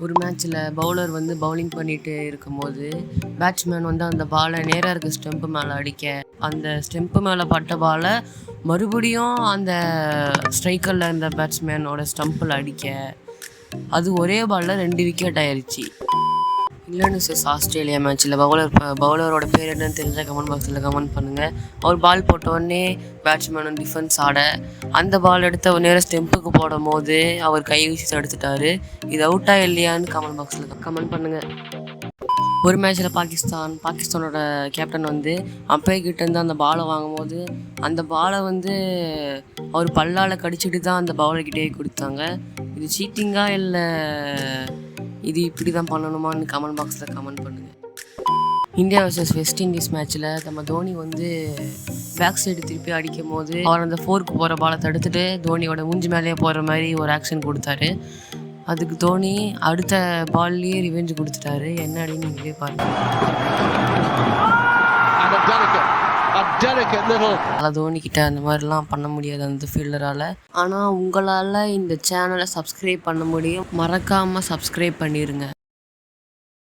ஒரு மேட்ச்சில் பவுலர் வந்து பவுலிங் பண்ணிட்டு இருக்கும்போது பேட்ஸ்மேன் வந்து அந்த பாலை நேராக இருக்க ஸ்டெம்பு மேலே அடிக்க, அந்த ஸ்டெம்பு மேலே பட்ட பாலை மறுபடியும் அந்த ஸ்ட்ரைக்கரில் இருந்த பேட்ஸ்மேனோட ஸ்டம்பில் அடிக்க, அது ஒரே பாலில் 2 விக்கெட் ஆயிடுச்சு. இங்கிலாந்து vs ஆஸ்திரேலியா மேட்ச்சில் பவுலரோட பேர் என்னன்னு தெரிஞ்சால் கமெண்ட் பாக்ஸில் கமெண்ட் பண்ணுங்கள். அவர் பால் போட்ட உடனே பேட்ஸ்மேன் டிஃபென்ஸ் ஆட, அந்த பால் எடுத்த நேரம் ஸ்டெம்புக்கு போடும் போது அவர் கை வீசி தடுத்துட்டாரு. இது அவுட்டா இல்லையான்னு கமெண்ட் பாக்ஸில் கமெண்ட் பண்ணுங்கள். ஒரு மேட்ச்சில் பாகிஸ்தானோட கேப்டன் வந்து அம்பையர் கிட்டேருந்து அந்த பாலை வாங்கும்போது அந்த பாலை வந்து அவர் பல்லால் கடிச்சிட்டு தான் அந்த பவுலர்கிட்டே கொடுத்தாங்க. இது சீட்டிங்கா இல்லை இது இப்படி தான் பண்ணணுமான்னு கமெண்ட் பாக்ஸில் கமெண்ட் பண்ணுங்கள். இந்தியா vs வெஸ்ட் இண்டீஸ் மேட்ச்சில் நம்ம தோனி வந்து பேக் சைடு திருப்பி அடிக்கும் போது அவர் அந்த 4க்கு போகிற பாலை தடுத்துட்டு தோனியோட மூஞ்சி மேலேயே போகிற மாதிரி ஒரு ஆக்ஷன் கொடுத்தாரு. அதுக்கு தோனி அடுத்த பால்லேயே ரிவெஞ்சு கொடுத்துட்டாரு. என்ன அப்படின்னு நீங்களே பாருங்கள். தோனி கிட்ட அந்த மாதிரிலாம் பண்ண முடியாது அந்த ஃபீல்டரால். ஆனால் உங்களால் இந்த சேனலை சப்ஸ்கிரைப் பண்ண முடியும். மறக்காமல் சப்ஸ்கிரைப் பண்ணிடுங்க.